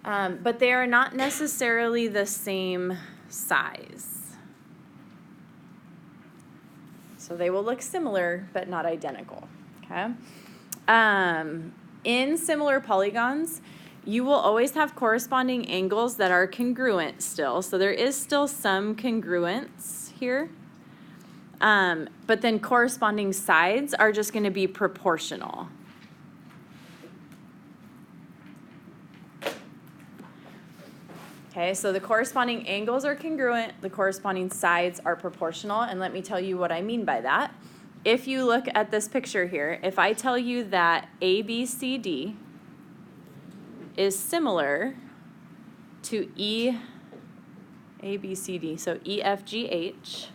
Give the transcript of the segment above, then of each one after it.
but they are not necessarily the same size. So they will look similar, but not identical, okay? In similar polygons, you will always have corresponding angles that are congruent still. So there is still some congruence here. But then corresponding sides are just going to be proportional. Okay, so the corresponding angles are congruent, the corresponding sides are proportional, and let me tell you what I mean by that. If you look at this picture here, if I tell you that ABCD is similar to ABCD, so EFGH,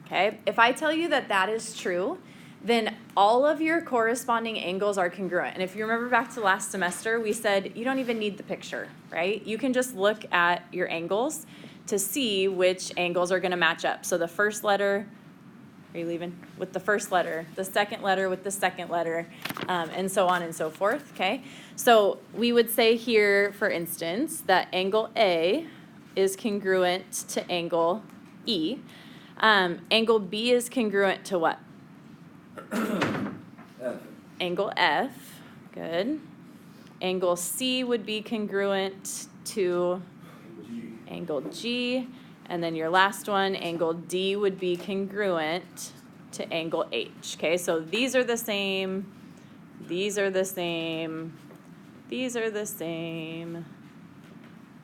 okay, if I tell you that that is true, then all of your corresponding angles are congruent. And if you remember back to last semester, we said you don't even need the picture, right? You can just look at your angles to see which angles are going to match up. So the first letter, are you leaving? With the first letter, the second letter with the second letter, and so on and so forth, okay? So we would say here, for instance, that angle A is congruent to angle E. Angle B is congruent to what? F. Angle F, good. Angle C would be congruent to angle G, and then your last one, angle D, would be congruent to angle H, okay? So these are the same, these are the same, these are the same,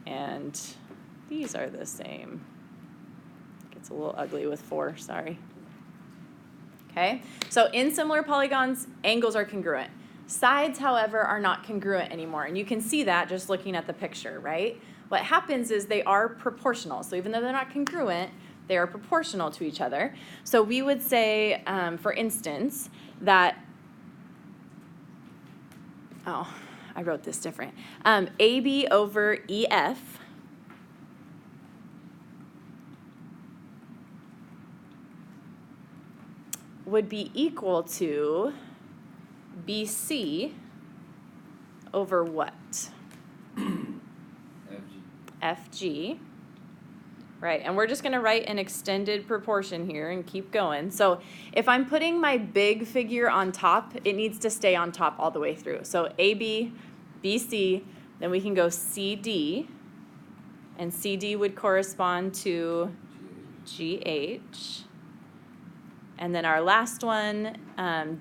and these are the same. Gets a little ugly with 4, sorry. Okay, so in similar polygons, angles are congruent. Sides, however, are not congruent anymore, and you can see that just looking at the picture, right? What happens is they are proportional. So even though they're not congruent, they are proportional to each other. So we would say, for instance, that, oh, I wrote this different. AB over EF would be equal to BC over what? FG, right? And we're just going to write an extended proportion here and keep going. So if I'm putting my big figure on top, it needs to stay on top all the way through. So AB, BC, then we can go CD, and CD would correspond to GH. And then our last one,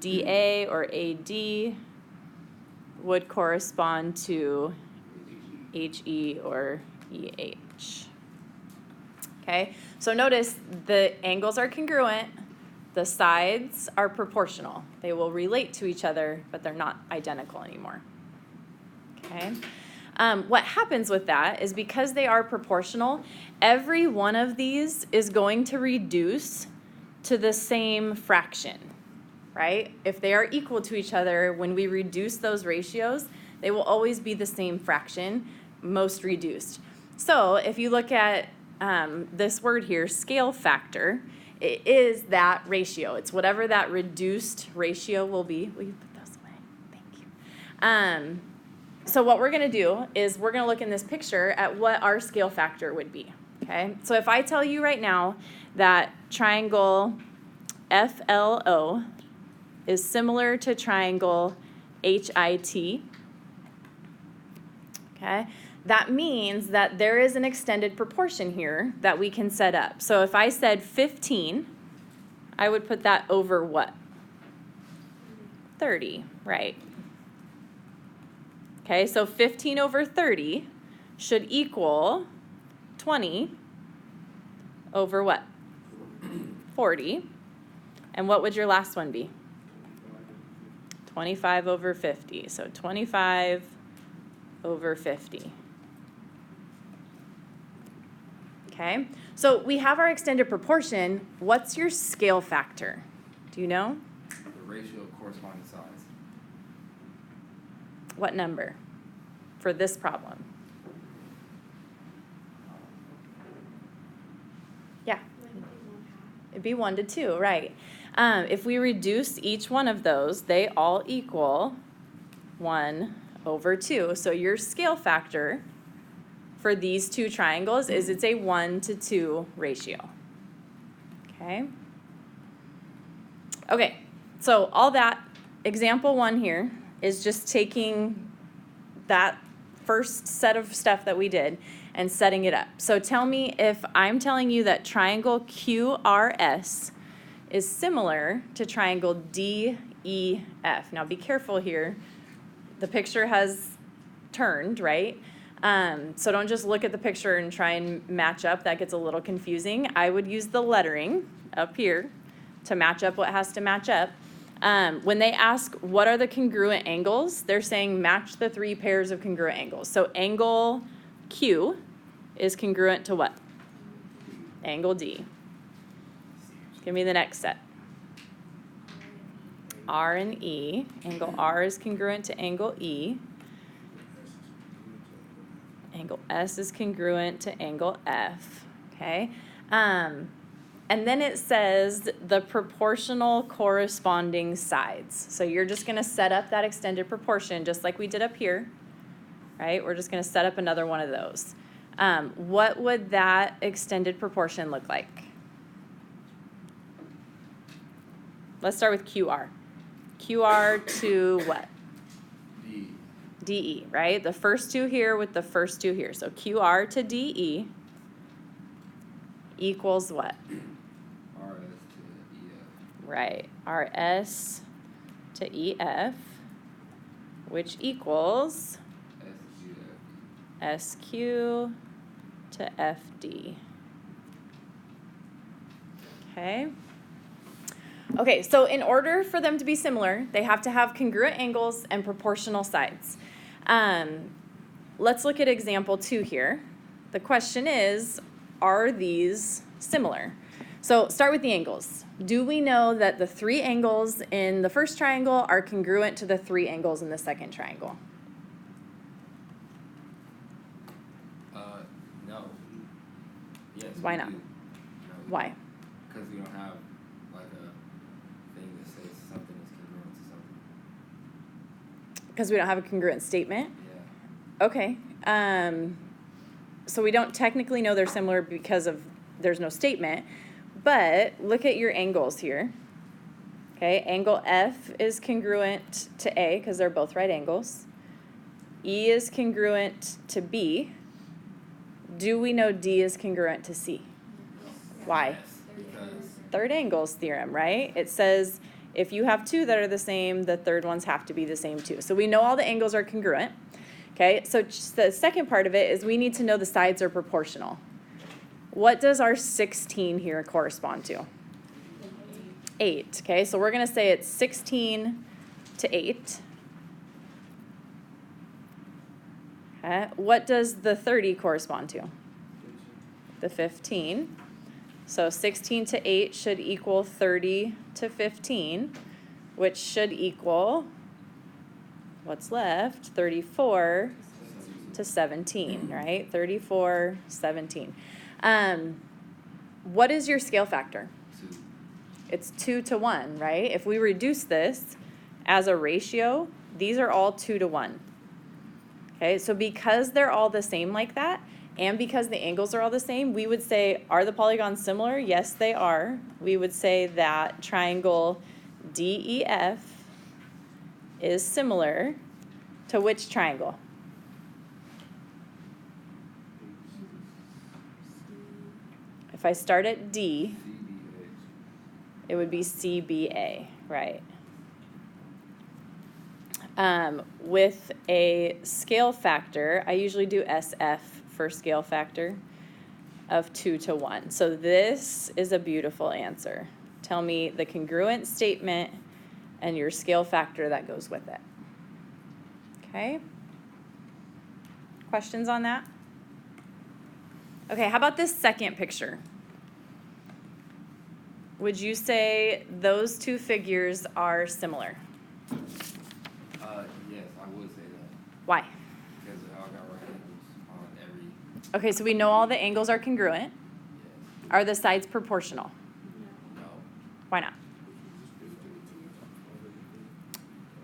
DA or AD, would correspond to HE or EH. Okay, so notice the angles are congruent, the sides are proportional. They will relate to each other, but they're not identical anymore. Okay, what happens with that is because they are proportional, every one of these is going to reduce to the same fraction, right? If they are equal to each other, when we reduce those ratios, they will always be the same fraction, most reduced. So if you look at this word here, scale factor, it is that ratio. It's whatever that reduced ratio will be. Will you put those away? Thank you. So what we're going to do is we're going to look in this picture at what our scale factor would be. Okay, so if I tell you right now that triangle FLO is similar to triangle HIT, okay, that means that there is an extended proportion here that we can set up. So if I said 15, I would put that over what? 30, right? Okay, so 15 over 30 should equal 20 over what? 40. And what would your last one be? 25 over 50. So 25 over 50. Okay, so we have our extended proportion. What's your scale factor? Do you know? The ratio of corresponding sides. What number for this problem? Yeah. It'd be 1 to 2, right? If we reduce each one of those, they all equal 1 over 2. So your scale factor for these two triangles is it's a 1:2 ratio. Okay? Okay, so all that, example 1 here is just taking that first set of stuff that we did and setting it up. So tell me if I'm telling you that triangle QRS is similar to triangle DEF. Now be careful here. The picture has turned, right? So don't just look at the picture and try and match up. That gets a little confusing. I would use the lettering up here to match up what has to match up. When they ask what are the congruent angles, they're saying match the 3 pairs of congruent angles. So angle Q is congruent to what? Angle D. Give me the next set. R and E. Angle R is congruent to angle E. Angle S is congruent to angle F. Okay? And then it says the proportional corresponding sides. So you're just going to set up that extended proportion just like we did up here. Right? We're just going to set up another one of those. What would that extended proportion look like? Let's start with QR. QR to what? D. DE, right? The first 2 here with the first 2 here. So QR to DE equals what? RS to EF. Right. RS to EF, which equals SQ to FD. Okay. Okay, so in order for them to be similar, they have to have congruent angles and proportional sides. Let's look at example 2 here. The question is, are these similar? So start with the angles. Do we know that the 3 angles in the first triangle are congruent to the 3 angles in the second triangle? No. Yes. Why we not? do. No, we Why? don't. Because we don't have like a thing that says something is congruent to something. Because we don't have a congruent statement? Yeah. Okay. So we don't technically know they're similar because there's no statement, but look at your angles here. Okay, angle F is congruent to A because they're both right angles. E is congruent to B. Do we know D is congruent to C? Why? Yes, because Third angles theorem, right? It says if you have 2 that are the same, the third ones have to be the same too. So we know all the angles are congruent. Okay, so the second part of it is we need to know the sides are proportional. What does our 16 here correspond to? 8. Okay, so we're going to say it's 16 to 8. Okay, what does the 30 correspond to? The 15. So 16 to 8 should equal 30 to 15, which should equal, what's left? 34 to 17, right? 34, 17. What is your scale factor? 2. It's 2 to 1, right? If we reduce this as a ratio, these are all 2 to 1. Okay, so because they're all the same like that, and because the angles are all the same, we would say, are the polygons similar? Yes, they are. We would say that triangle DEF is similar to which triangle? If I start at D, CBH. it would be CBA, right? With a scale factor, I usually do SF for scale factor of 2 to 1. So this is a beautiful answer. Tell me the congruent statement and your scale factor that goes with it. Okay? Questions on that? Okay, how about this second picture? Would you say those 2 figures are similar? Yes, I would say that. Why? Because I got right angles on every. Okay, so we know all the angles are congruent. Yes. Are the sides proportional? No. Why not?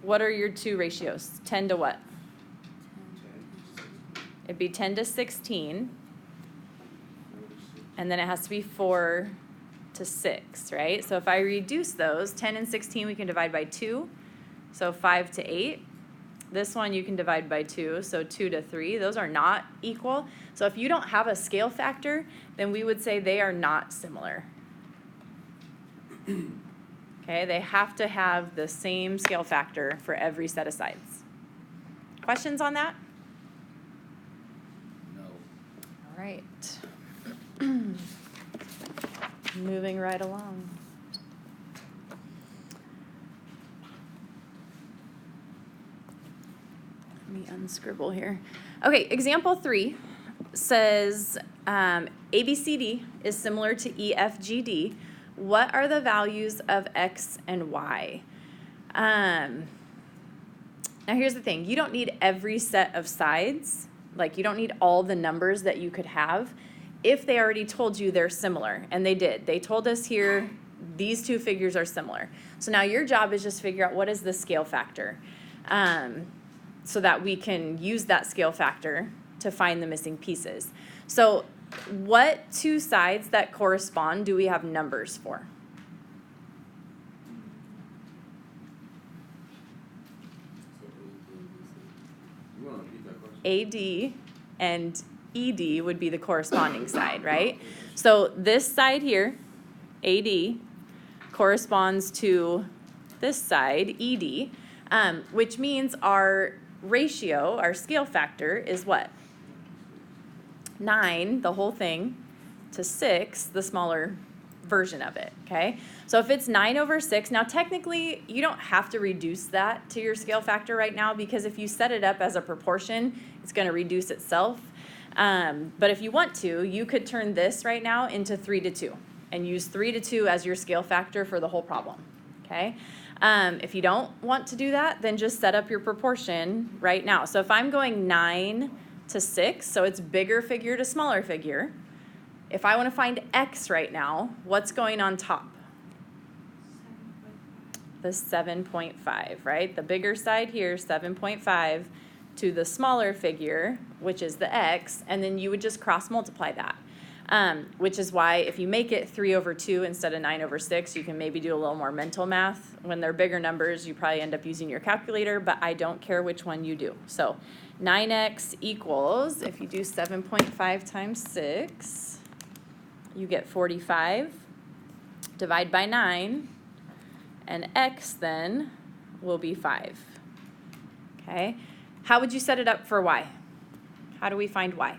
What are your 2 ratios? 10 to what? It'd be 10 to 16. And then it has to be 4 to 6, right? So if I reduce those, 10 and 16 we can divide by 2, so 5 to 8. This one you can divide by 2, so 2 to 3. Those are not equal. So if you don't have a scale factor, then we would say they are not similar. Okay, they have to have the same scale factor for every set of sides. Questions on that? No. All right. Moving right along. Let me unscribble here. Okay, example 3 says ABCD is similar to EFGD. What are the values of X and Y? Now here's the thing. You don't need every set of sides. Like you don't need all the numbers that you could have if they already told you they're similar. And they did. They told us here these two figures are similar. So now your job is just figure out what is the scale factor so that we can use that scale factor to find the missing pieces. So what two sides that correspond do we have numbers for? You want to repeat that question? AD and ED would be the corresponding side, right? So this side here, AD, corresponds to this side, ED, which means our ratio, our scale factor, is what? 9, the whole thing, to 6, the smaller version of it, okay? So if it's 9 over 6, now technically you don't have to reduce that to your scale factor right now because if you set it up as a proportion, it's going to reduce itself. But if you want to, you could turn this right now into 3 to 2 and use 3 to 2 as your scale factor for the whole problem, okay? If you don't want to do that, then just set up your proportion right now. So if I'm going 9 to 6, so it's bigger figure to smaller figure, if I want to find X right now, what's going on top? The 7.5, right? The bigger side here, 7.5, to the smaller figure, which is the X, and then you would just cross multiply that. Which is why if you make it 3 over 2 instead of 9 over 6, you can maybe do a little more mental math. When they're bigger numbers, you probably end up using your calculator, but I don't care which one you do. So 9x equals, if you do 7.5 times 6, you get 45. Divide by 9, and x then will be 5. Okay? How would you set it up for y? How do we find y?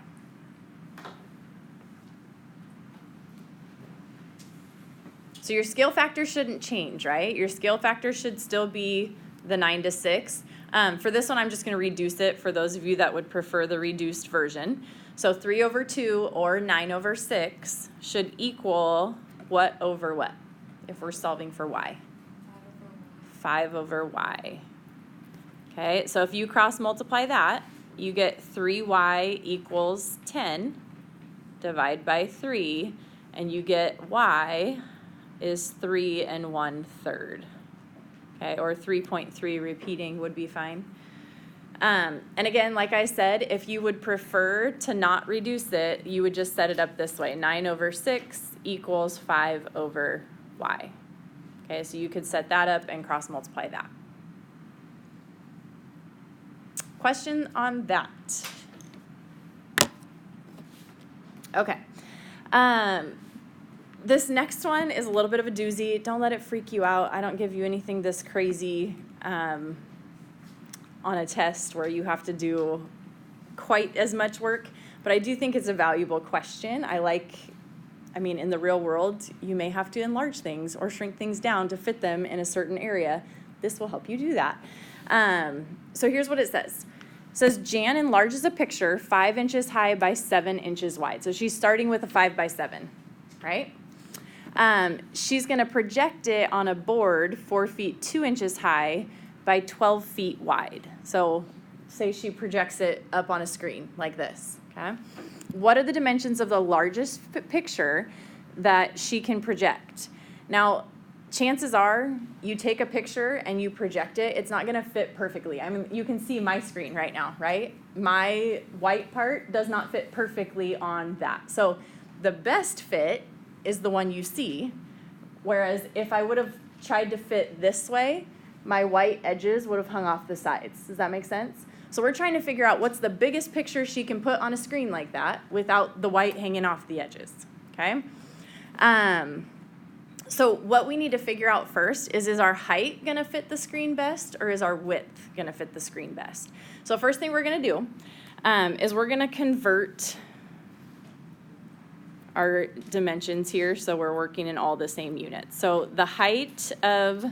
So your scale factor shouldn't change, right? Your scale factor should still be the 9 to 6. For this one, I'm just going to reduce it for those of you that would prefer the reduced version. So 3 over 2 or 9 over 6 should equal what over what if we're solving for y? 5 over y. Okay, so if you cross multiply that, you get 3y equals 10. Divide by 3, and you get y is 3 1/3. Okay, or 3.3 repeating would be fine. And again, like I said, if you would prefer to not reduce it, you would just set it up this way. 9 over 6 equals 5 over y. Okay, so you could set that up and cross multiply that. Question on that? Okay. This next one is a little bit of a doozy. Don't let it freak you out. I don't give you anything this crazy on a test where you have to do quite as much work, but I do think it's a valuable question. I mean, in the real world, you may have to enlarge things or shrink things down to fit them in a certain area. This will help you do that. So here's what it says. It says Jan enlarges a picture 5 inches high by 7 inches wide. So she's starting with a 5 by 7, right? She's going to project it on a board 4 feet 2 inches high by 12 feet wide. So say she projects it up on a screen like this, okay? What are the dimensions of the largest picture that she can project? Now, chances are you take a picture and you project it, it's not going to fit perfectly. I mean, you can see my screen right now, right? My white part does not fit perfectly on that. So the best fit is the one you see, whereas if I would have tried to fit this way, my white edges would have hung off the sides. Does that make sense? So we're trying to figure out what's the biggest picture she can put on a screen like that without the white hanging off the edges, okay? So what we need to figure out first is our height gonna fit the screen best, or is our width gonna fit the screen best? So first thing we're gonna do is we're gonna convert our dimensions here so we're working in all the same units. So the height of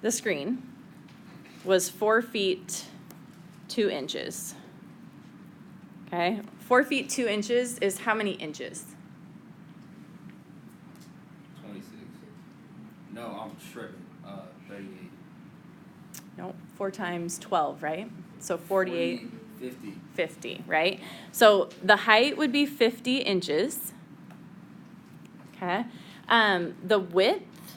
the screen was 4 feet 2 inches. Okay, 4 feet 2 inches is how many inches? 26. No, I'm tripping. 38. No, 4 times 12, right? So 48. 50. 50, right? So the height would be 50 inches. Okay. The width,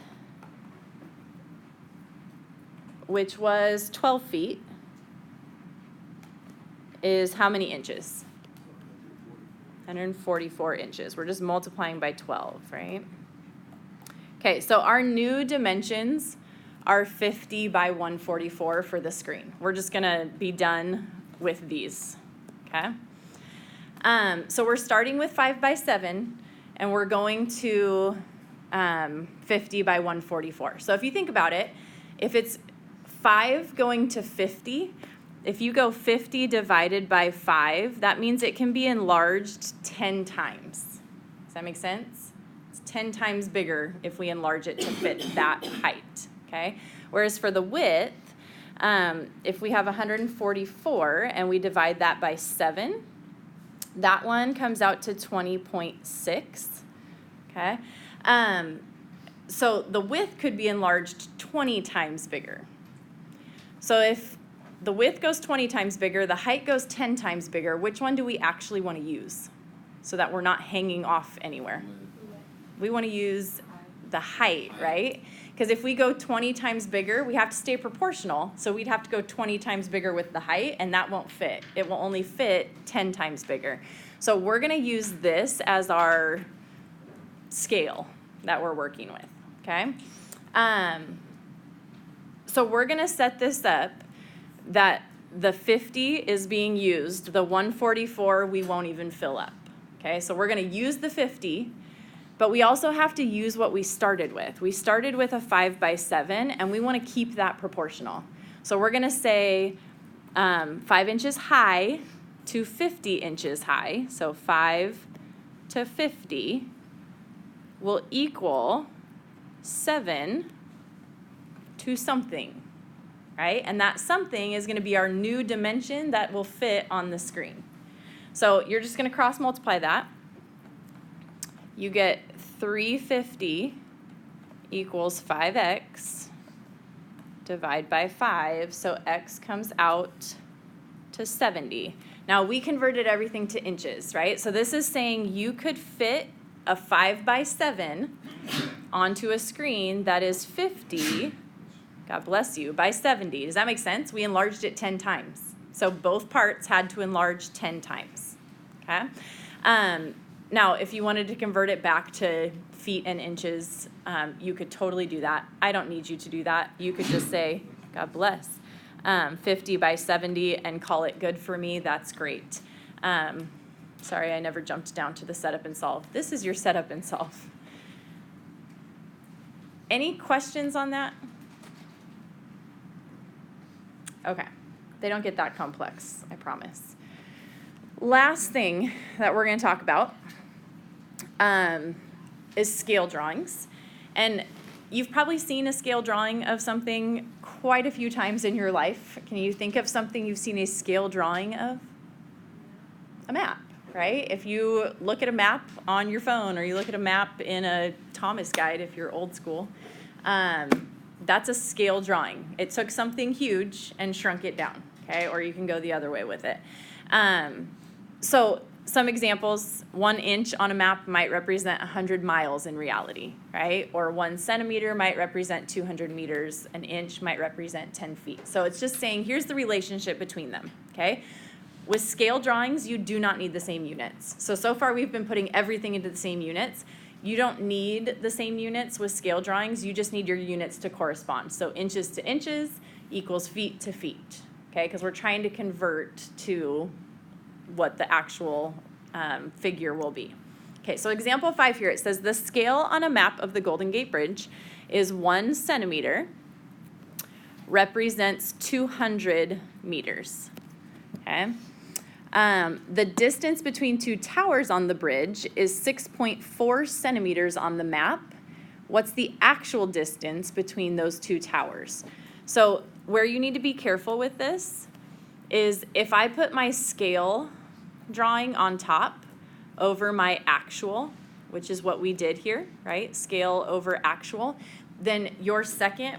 which was 12 feet, is how many inches? 144 inches. We're just multiplying by 12, right? Okay, so our new dimensions are 50 by 144 for the screen. We're just gonna be done with these, okay? So we're starting with 5 by 7, and we're going to 50 by 144. So if you think about it, if it's 5 going to 50, if you go 50 divided by 5, that means it can be enlarged 10 times. Does that make sense? It's 10 times bigger if we enlarge it to fit that height, okay? Whereas for the width, if we have 144 and we divide that by 7, that one comes out to 20.6, okay? So the width could be enlarged 20 times bigger. So if the width goes 20 times bigger, the height goes 10 times bigger, which one do we actually want to use so that we're not hanging off anywhere? We want to use the height, right? Because if we go 20 times bigger, we have to stay proportional. So we'd have to go 20 times bigger with the height, and that won't fit. It will only fit 10 times bigger. So we're going to use this as our scale that we're working with, okay? So we're going to set this up that the 50 is being used. The 144 we won't even fill up, okay? So we're going to use the 50, but we also have to use what we started with. We started with a 5 by 7, and we want to keep that proportional. So we're going to say 5 inches high to 50 inches high. So 5 to 50 will equal 7 to something, right? And that something is going to be our new dimension that will fit on the screen. So you're just going to cross multiply that. You get 350 equals 5x, divide by 5, so x comes out to 70. Now we converted everything to inches, right? So this is saying you could fit a 5 by 7 onto a screen that is 50, God bless you, by 70. Does that make sense? We enlarged it 10 times. So both parts had to enlarge 10 times, okay? Now, if you wanted to convert it back to feet and inches, you could totally do that. I don't need you to do that. You could just say, God bless, 50 by 70 and call it good for me. That's great. Sorry, I never jumped down to the setup and solve. This is your setup and solve. Any questions on that? Okay, they don't get that complex, I promise. Last thing that we're going to talk about is scale drawings. And you've probably seen a scale drawing of something quite a few times in your life. Can you think of something you've seen a scale drawing of? A map, right? If you look at a map on your phone, or you look at a map in a Thomas guide if you're old school, that's a scale drawing. It took something huge and shrunk it down, okay? Or you can go the other way with it. So some examples, 1 inch on a map might represent 100 miles in reality, right? Or 1 centimeter might represent 200 meters. An inch might represent 10 feet. So it's just saying, here's the relationship between them, okay? With scale drawings, you do not need the same units. So far we've been putting everything into the same units. You don't need the same units with scale drawings. You just need your units to correspond. So inches to inches equals feet to feet, okay? Because we're trying to convert to what the actual figure will be. Okay, so example 5 here, it says the scale on a map of the Golden Gate Bridge is 1 centimeter, represents 200 meters, okay? The distance between 2 towers on the bridge is 6.4 centimeters on the map. What's the actual distance between those 2 towers? So where you need to be careful with this is if I put my scale drawing on top over my actual, which is what we did here, right? Scale over actual, then your second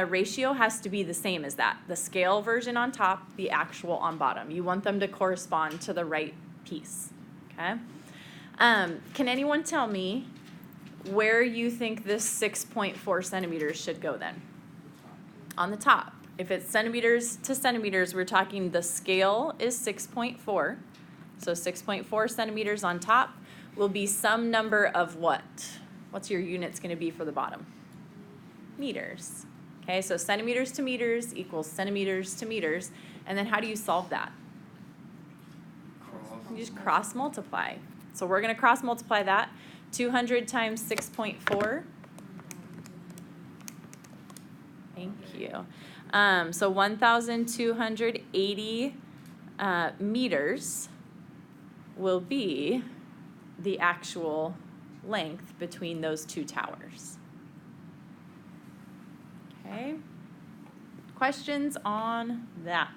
ratio has to be the same as that. The scale version on top, the actual on bottom. You want them to correspond to the right piece, okay? Can anyone tell me where you think this 6.4 centimeters should go then? On the top. If it's centimeters to centimeters, we're talking the scale is 6.4. So 6.4 centimeters on top will be some number of what? What's your units going to be for the bottom? Meters. Okay, so centimeters to meters equals centimeters to meters. And then how do you solve that? You just cross multiply. So we're going to cross multiply that. 200 times 6.4. Thank you. So 1,280 meters will be the actual length between those 2 towers. Okay. Questions on that?